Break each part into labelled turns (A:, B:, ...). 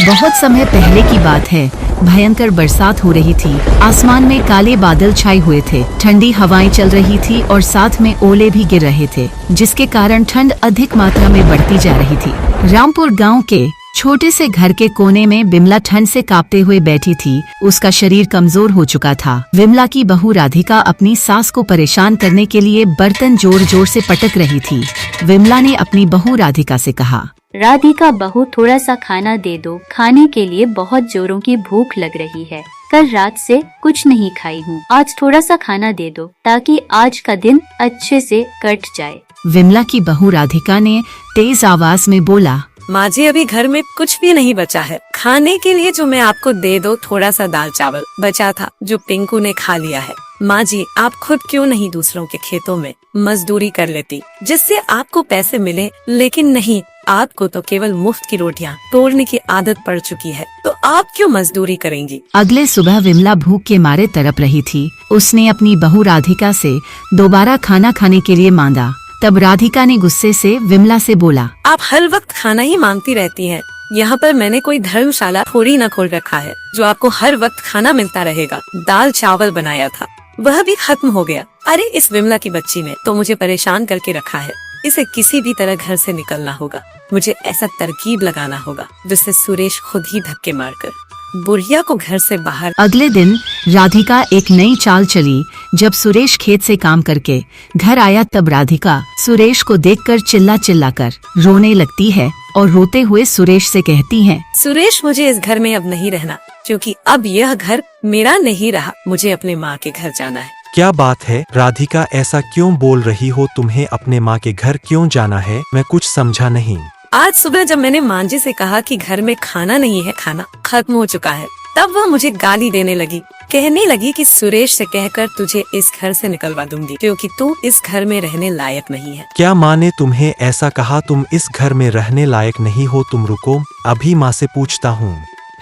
A: बहुत समय पहले की बात है। भयंकर बरसात हो रही थी। आसमान में काले बादल छाए हुए थे। ठंडी हवाएं चल रही थी और साथ में ओले भी गिर रहे थे, जिसके कारण ठंड अधिक मात्रा में बढ़ती जा रही थी। रामपुर गांव के छोटे से घर के कोने में विमला ठंड से कांपते हुए बैठी थी। उसका शरीर कमजोर हो चुका था। विमला की बहू राधिका अपनी सास को परेशान करने के लिए बर्तन जोर जोर से पटक रही थी। विमला ने अपनी बहू राधिका से कहा,
B: राधिका बहू, थोड़ा सा खाना दे दो, खाने के लिए बहुत जोरों की भूख लग रही है। कल रात से कुछ नहीं खाई हूँ, आज थोड़ा सा खाना दे दो ताकि आज का दिन अच्छे से कट जाए।
A: विमला की बहू राधिका ने तेज आवाज में बोला,
C: माँ जी, अभी घर में कुछ भी नहीं बचा है खाने के लिए, जो मैं आपको दे दो। थोड़ा सा दाल चावल बचा था जो पिंकू ने खा लिया है। माँ जी, आप खुद क्यों नहीं दूसरों के खेतों में मजदूरी कर लेती, जिससे आपको पैसे मिले। लेकिन नहीं, आपको तो केवल मुफ्त की रोटियां तोड़ने की आदत पड़ चुकी है, तो आप क्यों मजदूरी करेंगी।
A: अगले सुबह विमला भूख के मारे तड़प रही थी। उसने अपनी बहू राधिका से दोबारा खाना खाने के लिए मांगा। तब राधिका ने गुस्से से विमला से बोला,
C: आप हर वक्त खाना ही मांगती रहती हैं। यहाँ पर मैंने कोई धर्मशाला थोड़ी न खोल रखा है जो आपको हर वक्त खाना मिलता रहेगा। दाल चावल बनाया था, वह भी खत्म हो गया। अरे इस विमला की बच्ची ने तो मुझे परेशान करके रखा है। इसे किसी भी तरह घर से निकलना होगा। मुझे ऐसा तरकीब लगाना होगा जिससे सुरेश खुद ही धक्के मारकर बुढ़िया को घर से बाहर।
A: अगले दिन राधिका एक नई चाल चली। जब सुरेश खेत से काम करके घर आया, तब राधिका सुरेश को देखकर चिल्ला चिल्ला कर रोने लगती है और रोते हुए सुरेश से कहती है,
C: सुरेश, मुझे इस घर में अब नहीं रहना, क्योंकि अब यह घर मेरा नहीं रहा। मुझे अपने माँ के घर जाना है।
D: क्या बात है राधिका, ऐसा क्यों बोल रही हो? तुम्हें अपने माँ के घर क्यों जाना है? मैं कुछ समझा नहीं।
C: आज सुबह जब मैंने माँ जी से कहा कि घर में खाना नहीं है, खाना खत्म हो चुका है, तब वह मुझे गाली देने लगी। कहने लगी कि सुरेश से कहकर तुझे इस घर से निकलवा दूंगी, क्योंकि तू इस घर में रहने लायक नहीं है।
D: क्या माँ ने तुम्हें ऐसा कहा? तुम इस घर में रहने लायक नहीं हो। तुम रुको, अभी माँ से पूछता हूँ।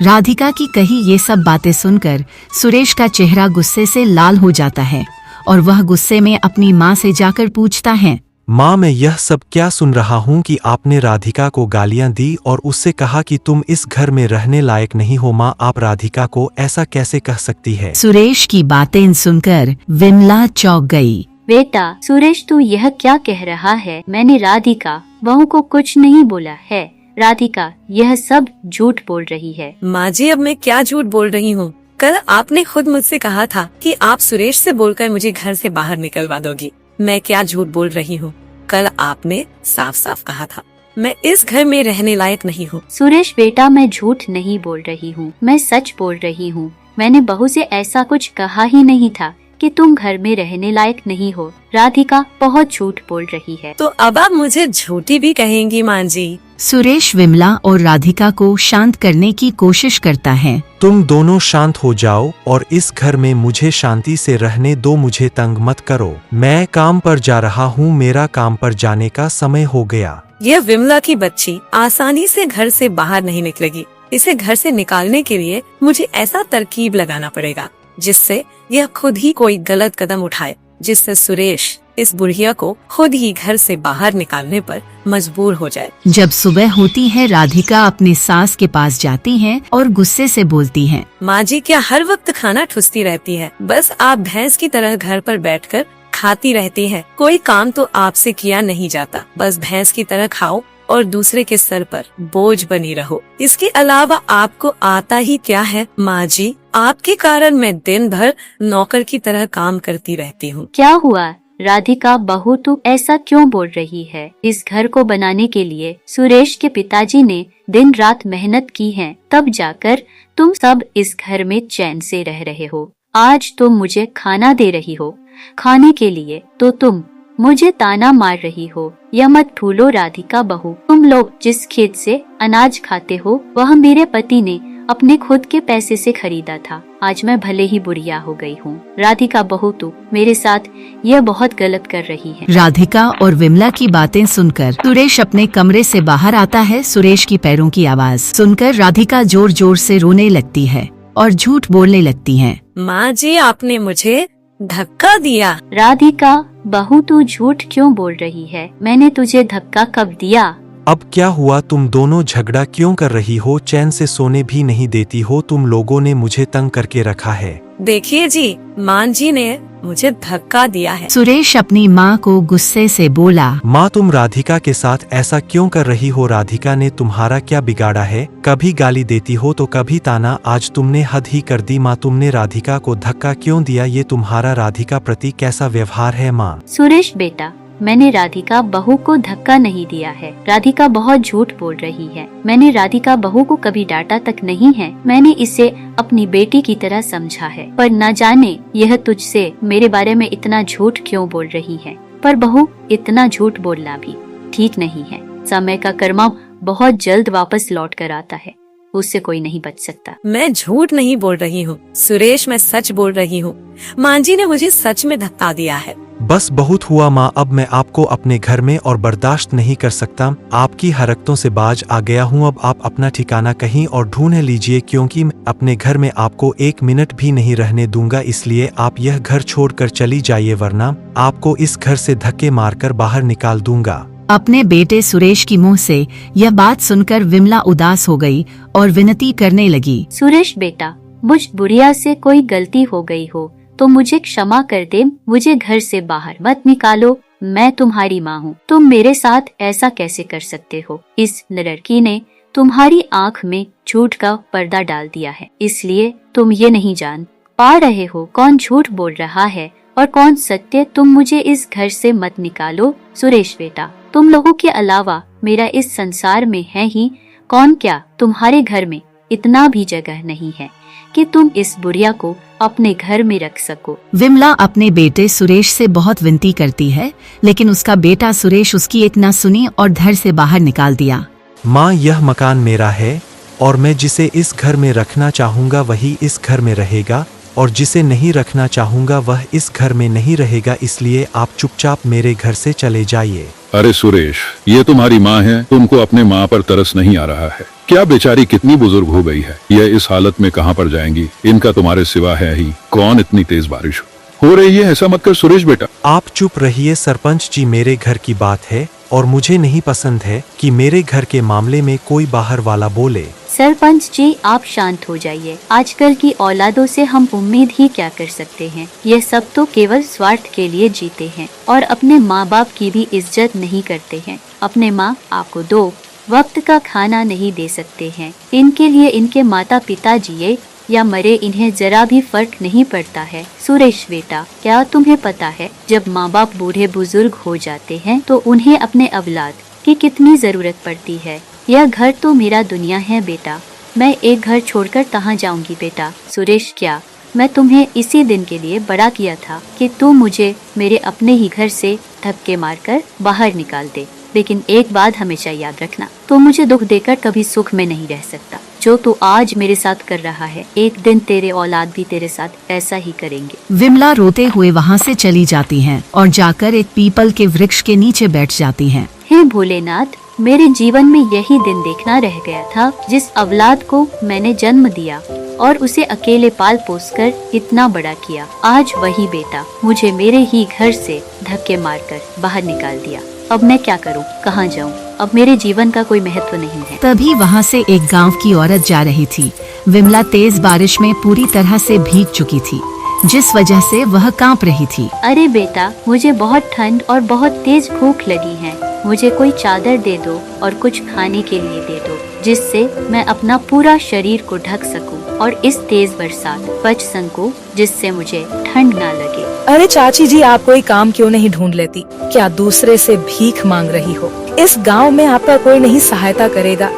A: राधिका की कही ये सब बातें सुनकर सुरेश का चेहरा गुस्से से लाल हो जाता है और वह गुस्से में अपनी माँ से जाकर पूछता है,
D: माँ, मैं यह सब क्या सुन रहा हूँ कि आपने राधिका को गालियाँ दी और उससे कहा कि तुम इस घर में रहने लायक नहीं हो। माँ, आप राधिका को ऐसा कैसे कह सकती है?
A: सुरेश की बातें सुनकर विमला चौंक गई।
B: बेटा सुरेश, तू यह क्या कह रहा है? मैंने राधिका बहू को कुछ नहीं बोला है। राधिका यह सब झूठ बोल रही है।
C: माँ जी, अब मैं क्या झूठ बोल रही हूँ? कल आपने खुद मुझसे कहा था कि आप सुरेश से बोलकर मुझे घर से बाहर निकलवा दोगी। मैं क्या झूठ बोल रही हूँ? कल आपने साफ साफ कहा था मैं इस घर में रहने लायक नहीं हूँ।
B: सुरेश बेटा, मैं झूठ नहीं बोल रही हूँ, मैं सच बोल रही हूँ। मैंने बहू से ऐसा कुछ कहा ही नहीं था कि तुम घर में रहने लायक नहीं हो। राधिका बहुत झूठ बोल रही है।
C: तो अब आप मुझे झूठी भी कहेंगी माँ जी?
A: सुरेश विमला और राधिका को शांत करने की कोशिश करता है।
D: तुम दोनों शांत हो जाओ और इस घर में मुझे शांति से रहने दो। मुझे तंग मत करो। मैं काम पर जा रहा हूँ। मेरा काम पर जाने का समय हो गया।
C: यह विमला की बच्ची आसानी से घर से बाहर नहीं निकलेगी। इसे घर से निकालने के लिए मुझे ऐसा तरकीब लगाना पड़ेगा जिससे यह खुद ही कोई गलत कदम उठाए, जिससे सुरेश इस बुढ़िया को खुद ही घर से बाहर निकालने पर मजबूर हो जाए।
A: जब सुबह होती है, राधिका अपनी सास के पास जाती है और गुस्से से बोलती है,
C: माँ जी, क्या हर वक्त खाना ठुसती रहती है? बस आप भैंस की तरह घर पर बैठकर खाती रहती हैं। कोई काम तो आपसे किया नहीं जाता। बस भैंस की तरह खाओ और दूसरे के सर पर बोझ बनी रहो। इसके अलावा आपको आता ही क्या है? माँ जी, आपके कारण मैं दिन भर नौकर की तरह काम करती रहती हूँ।
B: क्या हुआ राधिका बहू, तू ऐसा क्यों बोल रही है? इस घर को बनाने के लिए सुरेश के पिताजी ने दिन रात मेहनत की है, तब जाकर तुम सब इस घर में चैन से रह रहे हो। आज तुम मुझे खाना दे रही हो, खाने के लिए तो तुम मुझे ताना मार रही हो। यह मत भूलो राधिका बहू, तुम लोग जिस खेत से अनाज खाते हो वह मेरे पति ने अपने खुद के पैसे से खरीदा था। आज मैं भले ही बुढ़िया हो गई हूँ। राधिका बहू, तू मेरे साथ यह बहुत गलत कर रही है।
A: राधिका और विमला की बातें सुनकर सुरेश अपने कमरे से बाहर आता है। सुरेश की पैरों की आवाज सुनकर राधिका जोर जोर से रोने लगती है और झूठ बोलने लगती है।
C: माँ जी, आपने मुझे धक्का दिया।
B: राधिका बहू, तू झूठ क्यों बोल रही है? मैंने तुझे धक्का कब दिया?
D: अब क्या हुआ? तुम दोनों झगड़ा क्यों कर रही हो? चैन से सोने भी नहीं देती हो? तुम लोगों ने मुझे तंग करके रखा है।
C: देखिए जी, मां जी ने मुझे धक्का दिया है।
A: सुरेश अपनी माँ को गुस्से से बोला।
D: माँ, तुम राधिका के साथ ऐसा क्यों कर रही हो? राधिका ने तुम्हारा क्या बिगाड़ा है? कभी गाली देती हो तो कभी ताना, आज तुमने हद ही कर दी। माँ, तुमने राधिका को धक्का क्यों दिया? ये तुम्हारा राधिका प्रति कैसा व्यवहार है? माँ,
B: सुरेश बेटा, मैंने राधिका बहू को धक्का नहीं दिया है। राधिका बहुत झूठ बोल रही है। मैंने राधिका बहू को कभी डांटा तक नहीं है। मैंने इसे अपनी बेटी की तरह समझा है। पर न जाने यह तुझसे मेरे बारे में इतना झूठ क्यों बोल रही है। पर बहू, इतना झूठ बोलना भी ठीक नहीं है। समय का कर्मा बहुत जल्द वापस लौट कर आता है, उससे कोई नहीं बच सकता।
C: मैं झूठ नहीं बोल रही हूँ सुरेश, मैं सच बोल रही हूँ। मां जी ने मुझे सच में धक्का दिया है।
D: बस बहुत हुआ माँ, अब मैं आपको अपने घर में और बर्दाश्त नहीं कर सकता। आपकी हरकतों से बाज आ गया हूँ। अब आप अपना ठिकाना कहीं और ढूंढ लीजिए, क्योंकि मैं अपने घर में आपको 1 मिनट भी नहीं रहने दूंगा। इसलिए आप यह घर छोड़कर चली जाइए, वरना आपको इस घर से धक्के मारकर बाहर निकाल दूंगा।
A: अपने बेटे सुरेश की मुंह से यह बात सुनकर विमला उदास हो गई और विनती करने लगी।
B: सुरेश बेटा, मुझ बुढ़िया से कोई गलती हो गई हो तो मुझे क्षमा कर दे। मुझे घर से बाहर मत निकालो। मैं तुम्हारी माँ हूँ। तुम मेरे साथ ऐसा कैसे कर सकते हो? इस लड़की ने तुम्हारी आँख में झूठ का पर्दा डाल दिया है, इसलिए तुम ये नहीं जान पा रहे हो कौन झूठ बोल रहा है और कौन सत्य। तुम मुझे इस घर से मत निकालो। सुरेश बेटा, तुम लोगों के अलावा मेरा इस संसार में है ही कौन? क्या तुम्हारे घर में इतना भी जगह नहीं है कि तुम इस बुढ़िया को अपने घर में रख सको?
A: विमला अपने बेटे सुरेश से बहुत विनती करती है, लेकिन उसका बेटा सुरेश उसकी एक न सुनी और घर से बाहर निकाल दिया।
D: माँ, यह मकान मेरा है और मैं जिसे इस घर में रखना चाहूँगा वही इस घर में रहेगा, और जिसे नहीं रखना चाहूँगा वह इस घर में नहीं रहेगा। इसलिए आप चुपचाप मेरे घर से चले जाइए।
E: अरे सुरेश, ये तुम्हारी माँ है, तुमको अपने माँ पर तरस नहीं आ रहा है क्या? बेचारी कितनी बुजुर्ग हो गई है, यह इस हालत में कहाँ पर जाएंगी? इनका तुम्हारे सिवा है ही कौन? इतनी तेज बारिश हो रही है, ऐसा मत कर सुरेश बेटा।
D: आप चुप रहिए सरपंच जी, मेरे घर की बात है और मुझे नहीं पसंद है कि मेरे घर के मामले में कोई बाहर वाला बोले।
B: सरपंच जी, आप शांत हो जाइए। आजकल की औलादों से हम उम्मीद ही क्या कर सकते हैं? ये सब तो केवल स्वार्थ के लिए जीते हैं और अपने माँ बाप की भी इज्जत नहीं करते हैं। अपने माँ आपको 2 वक्त का खाना नहीं दे सकते हैं। इनके लिए इनके माता पिता जिए या मरे, इन्हें जरा भी फर्क नहीं पड़ता है। सुरेश बेटा, क्या तुम्हें पता है जब माँ बाप बूढ़े बुजुर्ग हो जाते हैं तो उन्हें अपने औलाद की कितनी जरूरत पड़ती है? यह घर तो मेरा दुनिया है बेटा। मैं एक घर छोड़कर कहाँ जाऊंगी बेटा? सुरेश, क्या मैं तुम्हें इसी दिन के लिए बड़ा किया था कि तू मुझे मेरे अपने ही घर से धक्के मारकर बाहर निकाल दे? लेकिन एक बात हमेशा याद रखना, तू मुझे दुख देकर कभी सुख में नहीं रह सकता। जो तू आज मेरे साथ कर रहा है, एक दिन तेरे औलाद भी तेरे साथ ऐसा ही करेंगे।
A: विमला रोते हुए वहाँ से चली जाती हैं और जाकर एक पीपल के वृक्ष के नीचे बैठ जाती हैं।
B: हे भोलेनाथ, मेरे जीवन में यही दिन देखना रह गया था जिस औलाद को मैंने जन्म दिया और उसे अकेले पाल पोस कर इतना बड़ा किया। आज वही बेटा मुझे मेरे ही घर से धक्के मारकर बाहर निकाल दिया। अब मैं क्या करूं? कहां जाऊं? अब मेरे जीवन का कोई महत्व नहीं है।
A: तभी वहाँ से एक गांव की औरत जा रही थी। विमला तेज बारिश में पूरी तरह से भीग चुकी थी, जिस वजह से वह कांप रही थी।
B: अरे बेटा, मुझे बहुत ठंड और बहुत तेज भूख लगी है। मुझे कोई चादर दे दो और कुछ खाने के लिए दे दो, जिससे मैं अपना पूरा शरीर को ढक सकूं और इस तेज बरसात बच सकूं, जिससे मुझे ठंड ना लगे।
F: अरे चाची जी, आप कोई काम क्यों नहीं ढूंढ लेती? क्या दूसरे से भीख मांग रही हो? इस गांव में आपका कोई नहीं सहायता करेगा।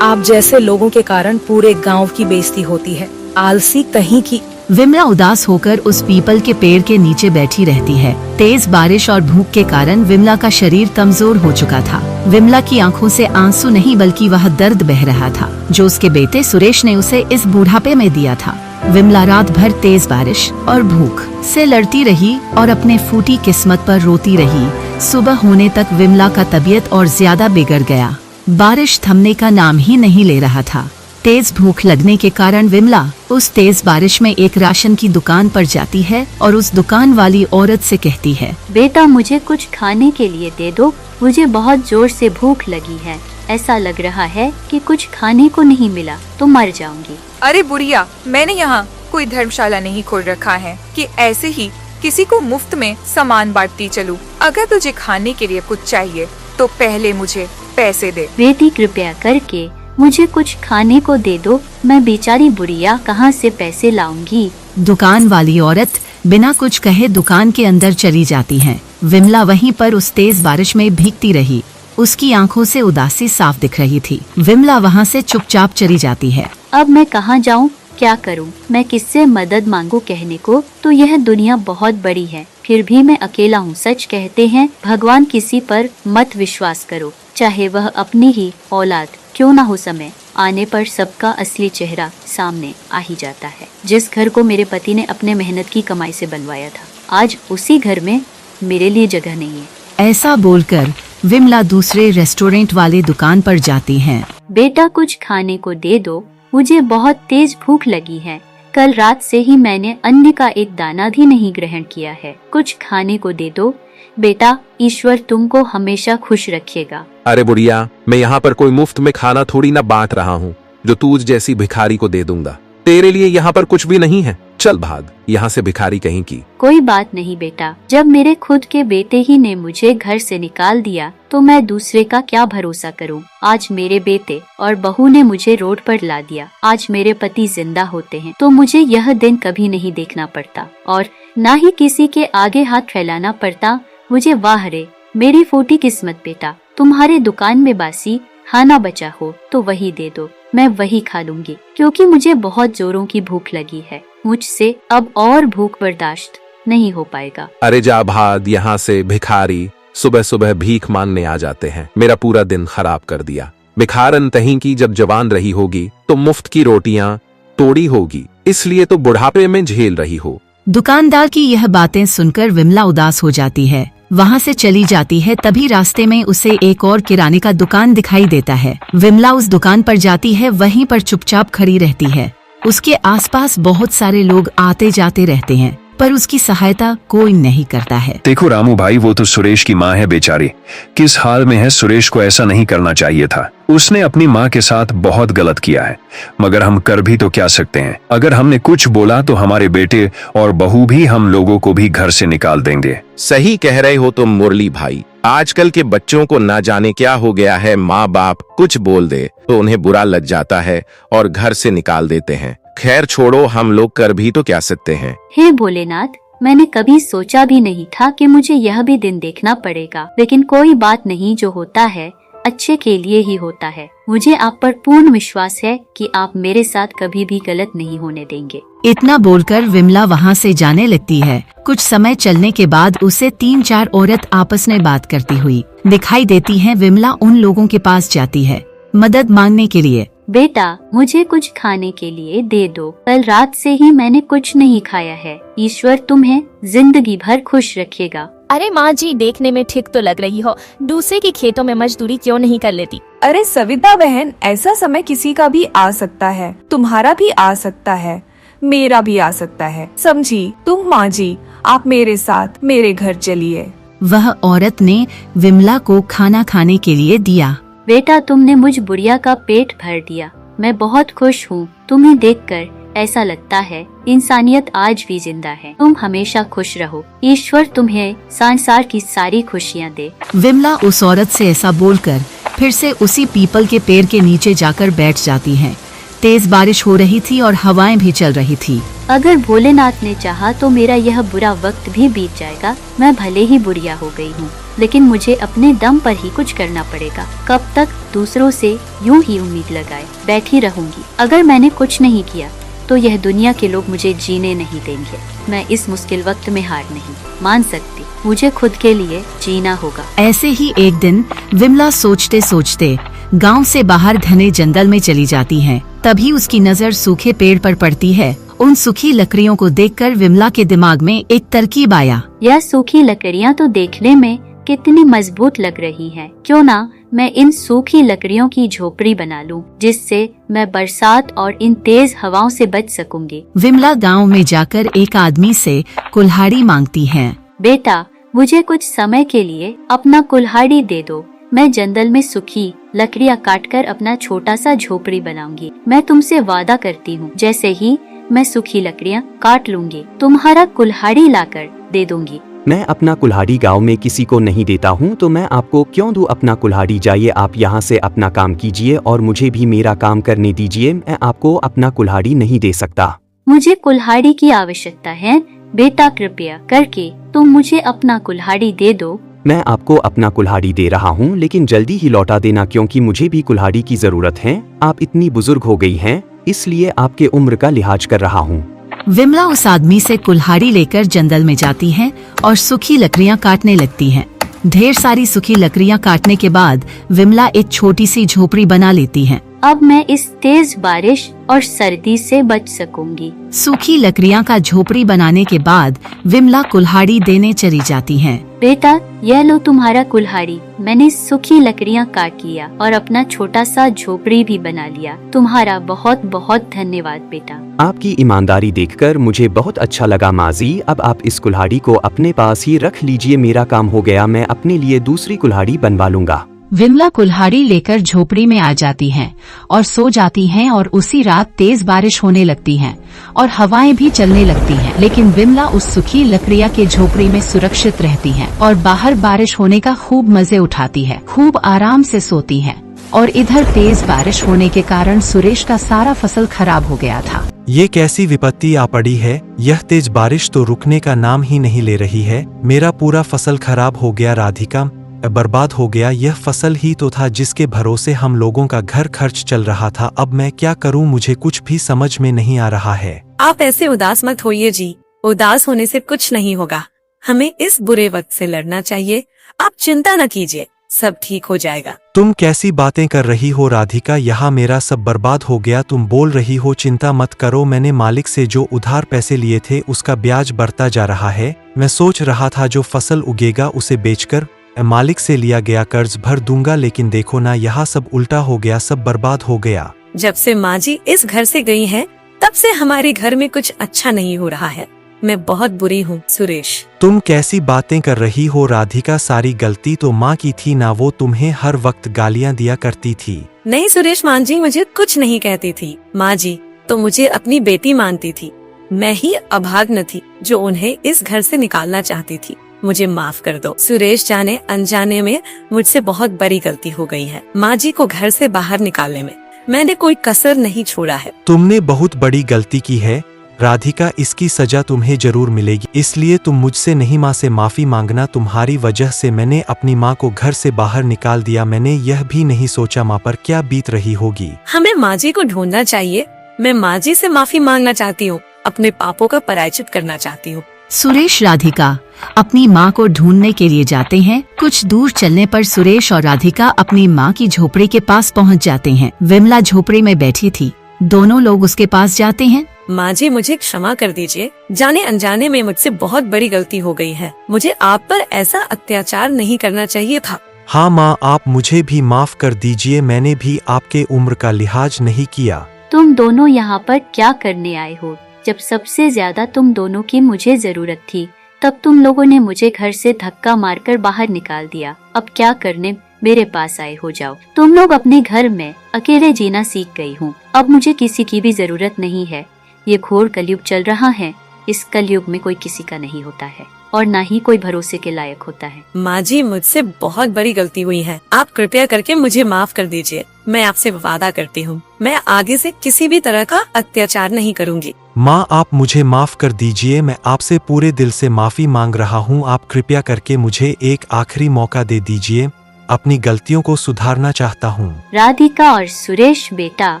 F: आप जैसे लोगों के कारण पूरे गांव की बेइज्जती होती है। आलसी कहीं की।
A: विमला उदास होकर उस पीपल के पेड़ के नीचे बैठी रहती है। तेज बारिश और भूख के कारण विमला का शरीर कमजोर हो चुका था। विमला की आंखों से आंसू नहीं बल्कि वह दर्द बह रहा था जो उसके बेटे सुरेश ने उसे इस बुढ़ापे में दिया था। विमला रात भर तेज बारिश और भूख से लड़ती रही और अपने फूटी किस्मत पर रोती रही। सुबह होने तक विमला का तबीयत और ज्यादा बिगड़ गया। बारिश थमने का नाम ही नहीं ले रहा था। तेज भूख लगने के कारण विमला उस तेज बारिश में एक राशन की दुकान पर जाती है और उस दुकान वाली औरत से कहती है,
B: बेटा मुझे कुछ खाने के लिए दे दो, मुझे बहुत जोर से भूख लगी है। ऐसा लग रहा है कि कुछ खाने को नहीं मिला तो मर जाऊंगी।
G: अरे बुढ़िया, मैंने यहाँ कोई धर्मशाला नहीं खोल रखा है कि ऐसे ही किसी को मुफ्त में सामान बांटती चलूं। अगर तुझे खाने के लिए कुछ चाहिए तो पहले मुझे पैसे दे।
B: बेटी कृपया करके मुझे कुछ खाने को दे दो, मैं बेचारी बुढ़िया कहाँ से पैसे लाऊंगी।
A: दुकान वाली औरत बिना कुछ कहे दुकान के अंदर चली जाती है। विमला वहीं पर उस तेज बारिश में भीगती रही। उसकी आंखों से उदासी साफ दिख रही थी। विमला वहाँ से चुपचाप चली जाती है।
B: अब मैं कहाँ जाऊँ, क्या करूँ, मैं किससे मदद मांगू। कहने को तो यह दुनिया बहुत बड़ी है, फिर भी मैं अकेला हूँ। सच कहते हैं भगवान किसी पर मत विश्वास करो, चाहे वह अपनी ही औलाद क्यों ना हो। समय आने पर सबका असली चेहरा सामने आ ही जाता है। जिस घर को मेरे पति ने अपने मेहनत की कमाई से बनवाया था, आज उसी घर में मेरे लिए जगह नहीं है।
A: ऐसा बोलकर विमला दूसरे रेस्टोरेंट वाले दुकान पर जाती हैं।
B: बेटा कुछ खाने को दे दो, मुझे बहुत तेज भूख लगी है। कल रात से ही मैंने अन्न का एक दाना भी नहीं ग्रहण किया है। कुछ खाने को दे दो बेटा, ईश्वर तुमको हमेशा खुश रखेगा।
H: अरे बुढ़िया, मैं यहाँ पर कोई मुफ्त में खाना थोड़ी ना बांट रहा हूँ जो तू जैसी भिखारी को दे दूंगा। तेरे लिए यहाँ पर कुछ भी नहीं है, चल भाग यहाँ से भिखारी कहीं की।
B: कोई बात नहीं बेटा, जब मेरे खुद के बेटे ही ने मुझे घर से निकाल दिया तो मैं दूसरे का क्या भरोसा करूं। आज मेरे बेटे और बहू ने मुझे रोड पर ला दिया। आज मेरे पति जिंदा होते हैं तो मुझे यह दिन कभी नहीं देखना पड़ता और न ही किसी के आगे हाथ फैलाना पड़ता मुझे। वाह रे मेरी फूटी किस्मत बेटा, तुम्हारे दुकान में बासी खाना बचा हो तो वही दे दो, मैं वही खा लूंगी, क्योंकि मुझे बहुत जोरों की भूख लगी है। मुझसे अब और भूख बर्दाश्त नहीं हो पाएगा।
H: अरे जा भाग यहाँ से भिखारी, सुबह सुबह भीख मांगने आ जाते हैं। मेरा पूरा दिन खराब कर दिया। भिखारन तहीं की जब जवान रही होगी तो मुफ्त की रोटियां तोड़ी होगी, इसलिए तो बुढ़ापे में झेल रही हो।
A: दुकानदार की यह बातें सुनकर विमला उदास हो जाती है, वहाँ से चली जाती है। तभी रास्ते में उसे एक और किराने का दुकान दिखाई देता है। विमला उस दुकान पर जाती है, वहीं पर चुपचाप खड़ी रहती है। उसके आसपास बहुत सारे लोग आते जाते रहते हैं, पर उसकी सहायता कोई नहीं करता है।
I: देखो रामू भाई, वो तो सुरेश की माँ है बेचारी, किस हाल में है। सुरेश को ऐसा नहीं करना चाहिए था। उसने अपनी माँ के साथ बहुत गलत किया है, मगर हम कर भी तो क्या सकते हैं। अगर हमने कुछ बोला तो हमारे बेटे और बहू भी हम लोगों को भी घर से निकाल देंगे।
J: सही कह रहे हो तुम मुरली भाई, आजकल के बच्चों को ना जाने क्या हो गया है। माँ बाप कुछ बोल दे तो उन्हें बुरा लग जाता है और घर से निकाल देते हैं। खैर छोड़ो, हम लोग कर भी तो क्या सकते हैं।
B: हे भोलेनाथ, मैंने कभी सोचा भी नहीं था कि मुझे यह भी दिन देखना पड़ेगा, लेकिन कोई बात नहीं, जो होता है अच्छे के लिए ही होता है। मुझे आप पर पूर्ण विश्वास है कि आप मेरे साथ कभी भी गलत नहीं होने देंगे।
A: इतना बोलकर विमला वहाँ से जाने लगती है। कुछ समय चलने के बाद उसे 3-4 औरत आपस में बात करती हुई दिखाई देती हैं। विमला उन लोगों के पास जाती है मदद मांगने के लिए।
B: बेटा मुझे कुछ खाने के लिए दे दो, कल रात से ही मैंने कुछ नहीं खाया है। ईश्वर तुम्हें जिंदगी भर खुश रखेगा।
K: अरे माँ जी, देखने में ठीक तो लग रही हो, दूसरे के खेतों में मजदूरी क्यों नहीं कर लेती।
G: अरे सविता बहन, ऐसा समय किसी का भी आ सकता है, तुम्हारा भी आ सकता है, मेरा भी आ सकता है। समझी तुम माँ जी, आप मेरे साथ मेरे घर चलिए।
A: वह औरत ने विमला को खाना खाने के लिए दिया।
B: बेटा तुमने मुझ बुढ़िया का पेट भर दिया, मैं बहुत खुश हूँ। तुम्हें देखकर ऐसा लगता है इंसानियत आज भी जिंदा है। तुम हमेशा खुश रहो, ईश्वर तुम्हें संसार की सारी खुशियाँ दे।
A: विमला उस औरत से ऐसा बोलकर फिर से उसी पीपल के पेड़ के नीचे जाकर बैठ जाती हैं। तेज बारिश हो रही थी और हवाएं भी चल रही थी।
B: अगर भोलेनाथ ने चाहा तो मेरा यह बुरा वक्त भी बीत जाएगा। मैं भले ही बुढ़िया हो गई हूँ, लेकिन मुझे अपने दम पर ही कुछ करना पड़ेगा। कब तक दूसरों से यूं ही उम्मीद लगाए बैठी रहूंगी। अगर मैंने कुछ नहीं किया तो यह दुनिया के लोग मुझे जीने नहीं देंगे। मैं इस मुश्किल वक्त में हार नहीं मान सकती, मुझे खुद के लिए जीना होगा।
A: ऐसे ही एक दिन विमला सोचते सोचते गांव से बाहर घने जंगल में चली जाती है। तभी उसकी नजर सूखे पेड़ पर पड़ती है। उन सूखी लकड़ियों को देखकर विमला के दिमाग में एक तरकीब आया।
B: यह सूखी लकड़ियाँ तो देखने में कितनी मजबूत लग रही हैं। क्यों ना मैं इन सूखी लकड़ियों की झोपड़ी बना लूं, जिससे मैं बरसात और इन तेज हवाओं से बच सकूंगी।
A: विमला गांव में जाकर एक आदमी से कुल्हाड़ी मांगती है।
B: बेटा, मुझे कुछ समय के लिए अपना कुल्हाड़ी दे दो। मैं जंगल में सूखी लकड़ियाँ काटकर अपना छोटा सा झोपड़ी बनाऊंगी। मैं तुमसे वादा करती हूँ, जैसे ही मैं सूखी लकड़ियाँ काट लूंगी, तुम्हारा कुल्हाड़ी लाकर दे दूंगी।
L: मैं अपना कुल्हाड़ी गांव में किसी को नहीं देता हूं, तो मैं आपको क्यों दूं अपना कुल्हाड़ी। जाइए, आप यहां से अपना काम कीजिए और मुझे भी मेरा काम करने दीजिए। मैं आपको अपना कुल्हाड़ी नहीं दे सकता।
B: मुझे कुल्हाड़ी की आवश्यकता है बेटा, कृपया करके तुम मुझे अपना कुल्हाड़ी दे दो।
L: मैं आपको अपना कुल्हाड़ी दे रहा हूं, लेकिन जल्दी ही लौटा देना, क्योंकि मुझे भी कुल्हाड़ी की जरूरत है। आप इतनी बुजुर्ग हो गई हैं, इसलिए आपके उम्र का लिहाज कर रहा हूं।
A: विमला उस आदमी से कुल्हाड़ी लेकर जंगल में जाती है और सूखी लकड़ियां काटने लगती है। ढेर सारी सूखी लकड़ियां काटने के बाद विमला एक छोटी सी झोपड़ी बना लेती है।
B: अब मैं इस तेज बारिश और सर्दी से बच सकूंगी।
A: सूखी लकड़ियां का झोपड़ी बनाने के बाद विमला कुल्हाड़ी देने चली जाती है।
B: बेटा, यह लो तुम्हारा कुल्हाड़ी। मैंने सूखी लकड़ियाँ काट लिया और अपना छोटा सा झोपड़ी भी बना लिया। तुम्हारा बहुत बहुत धन्यवाद बेटा।
L: आपकी ईमानदारी देखकर मुझे बहुत अच्छा लगा माजी। अब आप इस कुल्हाड़ी को अपने पास ही रख लीजिए। मेरा काम हो गया, मैं अपने लिए दूसरी कुल्हाड़ी बनवा लूंगा।
A: विमला कुल्हाड़ी लेकर झोपड़ी में आ जाती हैं और सो जाती हैं और उसी रात तेज बारिश होने लगती है और हवाएं भी चलने लगती हैं। लेकिन विमला उस सूखी लकड़ियां के झोपड़ी में सुरक्षित रहती है और बाहर बारिश होने का खूब मजे उठाती है, खूब आराम से सोती है। और इधर तेज बारिश होने के कारण सुरेश का सारा फसल खराब हो गया था।
D: ये कैसी विपत्ति आ पड़ी है। यह तेज बारिश तो रुकने का नाम ही नहीं ले रही है। मेरा पूरा फसल खराब हो गया, राधिका बर्बाद हो गया। यह फसल ही तो था जिसके भरोसे हम लोगों का घर खर्च चल रहा था। अब मैं क्या करूं, मुझे कुछ भी समझ में नहीं आ रहा है।
C: आप ऐसे उदास मत होइए जी, उदास होने से कुछ नहीं होगा। हमें इस बुरे वक्त से लड़ना चाहिए। आप चिंता न कीजिए, सब ठीक हो जाएगा।
D: तुम कैसी बातें कर रही हो राधिका, यहाँ मेरा सब बर्बाद हो गया। तुम बोल रही हो चिंता मत करो। मैंने मालिक से जो उधार पैसे लिए थे उसका ब्याज बढ़ता जा रहा है। मैं सोच रहा था जो फसल उगेगा उसे बेचकर मालिक से लिया गया कर्ज भर दूंगा, लेकिन देखो ना, यहाँ सब उल्टा हो गया, सब बर्बाद हो गया।
C: जब से माँ जी इस घर से गई हैं, तब से हमारे घर में कुछ अच्छा नहीं हो रहा है। मैं बहुत बुरी हूँ सुरेश।
D: तुम कैसी बातें कर रही हो राधिका, सारी गलती तो माँ की थी ना, वो तुम्हें हर वक्त गालियाँ दिया करती थी।
C: नहीं सुरेश, माँ जी मुझे कुछ नहीं कहती थी। माँ जी तो मुझे अपनी बेटी मानती थी। मैं ही अभाग्न थी जो उन्हें इस घर से निकालना चाहती थी। मुझे माफ कर दो सुरेश, जाने अनजाने में मुझसे बहुत बड़ी गलती हो गई है। माँ जी को घर से बाहर निकालने में मैंने कोई कसर नहीं छोड़ा है।
D: तुमने बहुत बड़ी गलती की है राधिका, इसकी सजा तुम्हें जरूर मिलेगी। इसलिए तुम मुझसे नहीं, माँ से माफी मांगना। तुम्हारी वजह से मैंने अपनी माँ को घर से बाहर निकाल दिया। मैंने यह भी नहीं सोचा माँ पर क्या बीत रही होगी।
C: हमें माँ जी को ढूंढना चाहिए। मैं माँ जी से माफी मांगना चाहती हूँ, अपने पापों का प्रायश्चित करना चाहती हूँ।
A: सुरेश राधिका अपनी माँ को ढूंढने के लिए जाते हैं। कुछ दूर चलने पर सुरेश और राधिका अपनी माँ की झोपड़ी के पास पहुँच जाते हैं। विमला झोपड़ी में बैठी थी। दोनों लोग उसके पास जाते हैं।
C: माँ जी मुझे क्षमा कर दीजिए, जाने अनजाने में मुझसे बहुत बड़ी गलती हो गई है। मुझे आप पर ऐसा अत्याचार नहीं करना चाहिए था।
D: हाँ माँ, आप मुझे भी माफ कर दीजिए। मैंने भी आपके उम्र का लिहाज नहीं किया।
B: तुम दोनों यहाँ पर क्या करने आए हो? जब सबसे ज्यादा तुम दोनों की मुझे जरूरत थी, तब तुम लोगों ने मुझे घर से धक्का मारकर बाहर निकाल दिया। अब क्या करने मेरे पास आए हो? जाओ, तुम लोग अपने घर में अकेले जीना सीख गई हूँ। अब मुझे किसी की भी जरूरत नहीं है। ये घोर कलयुग चल रहा है। इस कलयुग में कोई किसी का नहीं होता है और ना ही कोई भरोसे के लायक होता है।
C: माँ जी मुझसे बहुत बड़ी गलती हुई है। आप कृपया करके मुझे माफ कर दीजिए। मैं आपसे वादा करती हूँ, मैं आगे से किसी भी तरह का अत्याचार नहीं करूँगी।
D: माँ आप मुझे माफ कर दीजिए। मैं आपसे पूरे दिल से माफी मांग रहा हूँ। आप कृपया करके मुझे एक आखिरी मौका दे दीजिए। अपनी गलतियों को सुधारना चाहता हूँ।
B: राधिका और सुरेश बेटा,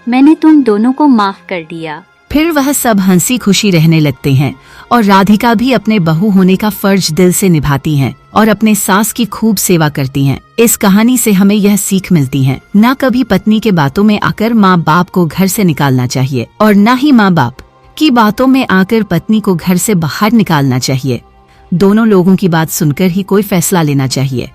B: मैंने तुम दोनों को माफ कर दिया।
A: फिर वह सब हंसी खुशी रहने लगते हैं और राधिका भी अपने बहू होने का फर्ज दिल से निभाती हैं और अपने सास की खूब सेवा करती हैं। इस कहानी से हमें यह सीख मिलती है, न कभी पत्नी के बातों में आकर माँ बाप को घर से निकालना चाहिए और न ही माँ बाप की बातों में आकर पत्नी को घर से बाहर निकालना चाहिए। दोनों लोगों की बात सुनकर ही कोई फैसला लेना चाहिए।